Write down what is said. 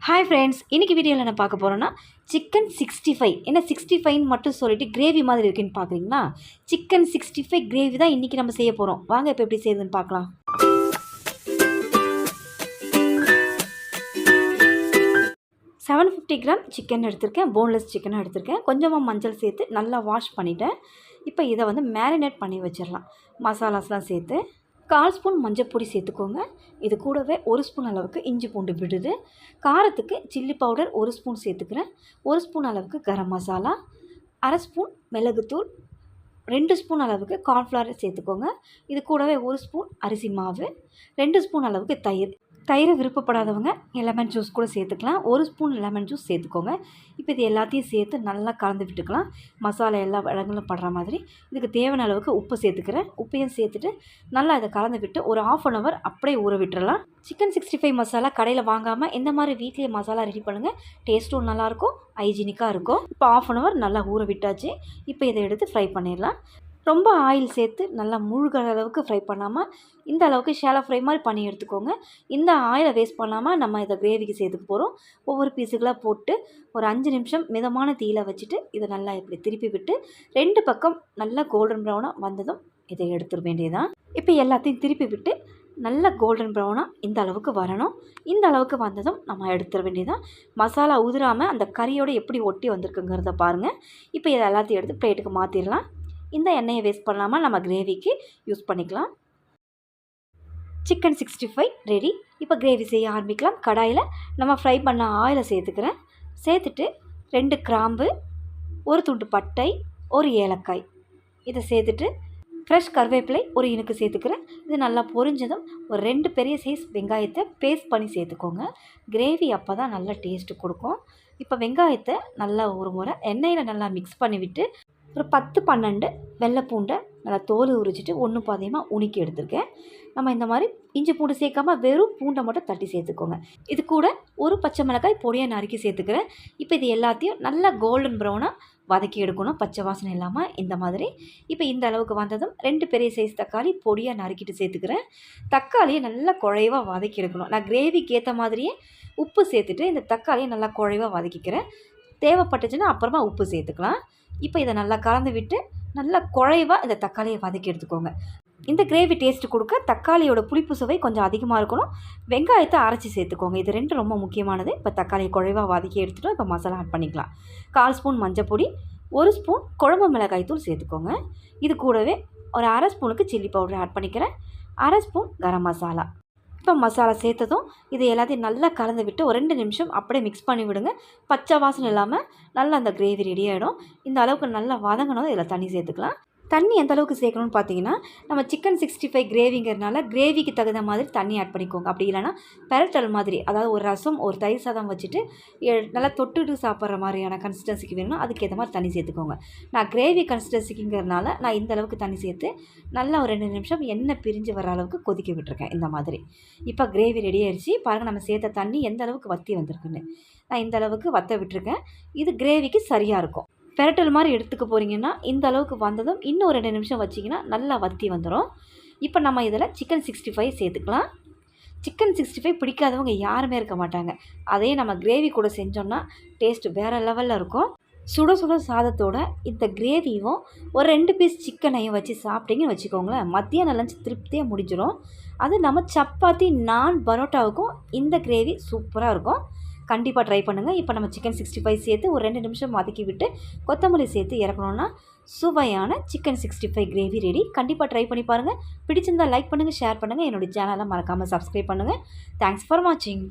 Hi friends, இன்றைக்கி வீடியோவில் என்ன பார்க்க போகிறோன்னா சிக்கன் 65. என்ன 65ன்னு மட்டும் சொல்லிட்டு கிரேவி மாதிரி இருக்குன்னு பார்க்குறீங்களா? சிக்கன் 65 கிரேவி தான் இன்றைக்கி நம்ம செய்ய போகிறோம். வாங்க இப்போ எப்படி செய்யுதுன்னு பார்க்கலாம். 750 கிராம் சிக்கன் எடுத்திருக்கேன். போன்லெஸ் சிக்கனும் எடுத்திருக்கேன். கொஞ்சமாக மஞ்சள் சேர்த்து நல்லா வாஷ் பண்ணிவிட்டேன். இப்போ இதை மேரினேட் பண்ணி வச்சிடலாம். மசாலாஸ்லாம் சேர்த்து 1/4 ஸ்பூன் மஞ்சள் பொடி சேர்த்துக்கோங்க. இது கூடவே 1 ஸ்பூன் அளவுக்கு இஞ்சி பூண்டு விடுது. காரத்துக்கு சில்லி பவுடர் 1 ஸ்பூன் சேர்த்துக்கிறேன். 1 ஸ்பூன் அளவுக்கு கரம் மசாலா, 1/2 ஸ்பூன் மிளகுத்தூள், 2 ஸ்பூன் அளவுக்கு கார்ன்ஃப்ளவர் சேர்த்துக்கோங்க. இது கூடவே 1 ஸ்பூன் அரிசி மாவு, 2 ஸ்பூன் அளவுக்கு தயிர். தயிரை விருப்பப்படாதவங்க லெமன் ஜூஸ் கூட சேர்த்துக்கலாம். 1 ஸ்பூன் லெமன் ஜூஸ் சேர்த்துக்கோங்க. இப்போ இது எல்லாத்தையும் சேர்த்து நல்லா கலந்து விட்டுக்கலாம். மசாலா எல்லா இடங்களும் படுற மாதிரி. இதுக்கு தேவையான அளவுக்கு உப்பு சேர்த்துக்கிறேன். உப்பையும் சேர்த்துட்டு நல்லா இதை கலந்து விட்டு ஒரு 1/2 hour அப்படியே ஊற விட்டுறலாம். சிக்கன் 65 மசாலா கடையில் வாங்காமல் இந்த மாதிரி வீட்டிலேயே மசாலா ரெடி பண்ணுங்கள். டேஸ்ட்டும் நல்லாயிருக்கும், ஹைஜீனிக்காக இருக்கும். இப்போ 1/2 hour நல்லா ஊற விட்டாச்சு. இப்போ இதை எடுத்து ஃப்ரை பண்ணிடலாம். ரொம்ப ஆயில் சேர்த்து நல்லா முழுகிற அளவுக்கு ஃப்ரை பண்ணாமல் இந்த அளவுக்கு ஷாலோ ஃப்ரை மாதிரி பண்ணி எடுத்துக்கோங்க. இந்த ஆயிலை வேஸ்ட் பண்ணாமல் நம்ம இதை கிரேவிக்கு சேர்த்துக்க போகிறோம். ஒவ்வொரு பீஸுகளாக போட்டு ஒரு 5 நிமிஷம் மிதமான தீயில் வச்சுட்டு இதை நல்லா இப்படி திருப்பி விட்டு 2 பக்கம் நல்லா கோல்டன் ப்ரௌனாக வந்ததும் இதை எடுத்துட வேண்டியதான். இப்போ எல்லாத்தையும் திருப்பி விட்டு நல்லா கோல்டன் ப்ரௌனாக இந்த அளவுக்கு வரணும். இந்த அளவுக்கு வந்ததும் நம்ம எடுத்துட வேண்டியதான். மசாலா உதிராமல் அந்த கறியோடு எப்படி ஒட்டி வந்திருக்குங்கிறத பாருங்கள். இப்போ இதை எல்லாத்தையும் எடுத்து பிளேட்டுக்கு மாற்றிடலாம். இந்த எண்ணெயை வேஸ்ட் பண்ணாமல் நம்ம கிரேவிக்கு யூஸ் பண்ணிக்கலாம். Chicken 65 ready. இப்போ கிரேவி செய்ய ஆரம்பிக்கலாம். கடாயில் நம்ம ஃப்ரை பண்ண ஆயிலை சேர்த்துக்கிறேன். சேர்த்துட்டு 2 கிராம்பு, 1 துண்டு பட்டை, 1 ஏலக்காய் இதை சேர்த்துட்டு ஃப்ரெஷ் கருவேப்பிலை ஒரு இனுக்கு சேர்த்துக்கிறேன். இது நல்லா பொரிஞ்சதும் ஒரு 2 பெரிய சைஸ் வெங்காயத்தை பேஸ்ட் பண்ணி சேர்த்துக்கோங்க. கிரேவி அப்போ தான் நல்லா டேஸ்ட்டு கொடுக்கும். இப்போ வெங்காயத்தை நல்லா ஒரு முறை எண்ணெயில் நல்லா மிக்ஸ் பண்ணிவிட்டு ஒரு 10-12 வெள்ளை பூண்டை நல்லா தோல் உரிச்சிட்டு ஒன்று பாதியமாக உணுக்கி எடுத்துருக்கேன். நம்ம இந்த மாதிரி இஞ்சி பூண்டு சேர்க்காமல் வெறும் பூண்டை மட்டும் தட்டி சேர்த்துக்கோங்க. இது கூட ஒரு பச்சை மிளகாய் பொடியை நறுக்கி சேர்த்துக்கிறேன். இப்போ இது எல்லாத்தையும் நல்லா கோல்டன் ப்ரௌனாக வதக்கி எடுக்கணும், பச்சை வாசனை இல்லாமல் இந்த மாதிரி. இப்போ இந்த அளவுக்கு வந்ததும் 2 பெரிய சைஸ் தக்காளி பொடியாக நறுக்கிட்டு சேர்த்துக்கிறேன். தக்காளியை நல்லா குழைவாக வதக்கி எடுக்கணும். நான் கிரேவிக்கு ஏற்ற மாதிரியே உப்பு சேர்த்துட்டு இந்த தக்காளியை நல்லா குழைவாக வதக்கிக்கிறேன். தேவைப்பட்டுச்சுன்னா அப்புறமா உப்பு சேர்த்துக்கலாம். இப்போ இதை நல்லா கலந்து விட்டு நல்லா குழைவாக இந்த தக்காளியை வதக்கி எடுத்துக்கோங்க. இந்த கிரேவி டேஸ்ட்டு கொடுக்க தக்காளியோட புளிப்பு சுவை கொஞ்சம் அதிகமாக இருக்கணும். வெங்காயத்தை அரைச்சி சேர்த்துக்கோங்க. இது 2 ரொம்ப முக்கியமானது. இப்போ தக்காளியை குழைவாக வதக்கி எடுத்துகிட்டு இப்போ மசாலா ஆட் பண்ணிக்கலாம். 1/4 ஸ்பூன் மஞ்சள் பொடி, 1 ஸ்பூன் குழம்பு மிளகாய் தூள் சேர்த்துக்கோங்க. இது கூடவே ஒரு 1/2 ஸ்பூனுக்கு சில்லி பவுடர் ஆட் பண்ணிக்கிறேன். 1/2 ஸ்பூன் கரம் மசாலா. இப்போ மசாலா சேர்த்ததும் இது எல்லாத்தையும் நல்லா கலந்து விட்டு ஒரு 2 நிமிஷம் அப்படியே மிக்ஸ் பண்ணி விடுங்க. பச்சை வாசனை இல்லாமல் நல்லா அந்த கிரேவி ரெடி ஆகிடும். இந்த அளவுக்கு நல்லா வதங்கணும். இதில் தண்ணி சேர்த்துக்கலாம். தண்ணி எந்த அளவுக்கு சேர்க்கணும்னு பார்த்தீங்கன்னா, நம்ம சிக்கன் 65 கிரேவிங்கிறதுனால கிரேவிக்கு தகுந்த மாதிரி தண்ணி ஆட் பண்ணிக்கோங்க. அப்படி இல்லைனா பெரட்டல் மாதிரி, அதாவது ஒரு ரசம் ஒரு தயிர் சாதம் வச்சுட்டு நல்லா தொட்டுட்டு சாப்பிட்ற மாதிரியான கன்சிஸ்டன்சிக்கு வேணும்னா அதுக்கேற்ற மாதிரி தண்ணி சேர்த்துக்கோங்க. நான் கிரேவி கன்சிஸ்டன்சிக்குங்கிறதுனால நான் இந்த அளவுக்கு தண்ணி சேர்த்து நல்லா ஒரு 2 நிமிஷம் எண்ணெய் பிரிஞ்சு வர அளவுக்கு கொதிக்க விட்டுருக்கேன். இந்த மாதிரி இப்போ கிரேவி ரெடி ஆயிடுச்சு. பாருங்கள், நம்ம சேர்த்த தண்ணி எந்த அளவுக்கு வற்றி வந்திருக்குன்னு. நான் இந்த அளவுக்கு வற்ற விட்டுருக்கேன். இது கிரேவிக்கு சரியாக இருக்கும். பெரட்டல் மாதிரி எடுத்துக்க போகிறீங்கன்னா இந்த அளவுக்கு வந்ததும் இன்னும் ஒரு 2 நிமிஷம் வச்சிங்கன்னா நல்லா வற்றி வந்துடும். இப்போ நம்ம இதில் சிக்கன் 65 சேர்த்துக்கலாம். சிக்கன் 65 பிடிக்காதவங்க யாருமே இருக்க மாட்டாங்க. அதே நம்ம கிரேவி கூட செஞ்சோன்னா டேஸ்ட் வேறு லெவலில் இருக்கும். சுட சுட சாதத்தோட இந்த கிரேவியும் ஒரு 2 பீஸ் சிக்கனையும் வச்சு சாப்பிட்டீங்கன்னு வச்சுக்கோங்களேன், மத்தியான லஞ்ச் திருப்தியாக முடிஞ்சிடும். அது நம்ம சப்பாத்தி, நான், பரோட்டாவுக்கும் இந்த கிரேவி சூப்பராக இருக்கும். கண்டிப்பாக ட்ரை பண்ணுங்கள். இப்போ நம்ம சிக்கன் 65 சேர்த்து ஒரு 2 நிமிஷம் வதக்கி விட்டு கொத்தமல்லி சேர்த்து இறக்கணுன்னா சுவையான சிக்கன் 65 கிரேவி ரெடி. கண்டிப்பாக ட்ரை பண்ணி பாருங்கள். பிடிச்சிருந்தால் லைக் பண்ணுங்கள், ஷேர் பண்ணுங்கள். என்னுடைய சேனலை மறக்காமல் சப்ஸ்கிரைப் பண்ணுங்கள். தேங்க்ஸ் ஃபார் வாட்சிங்.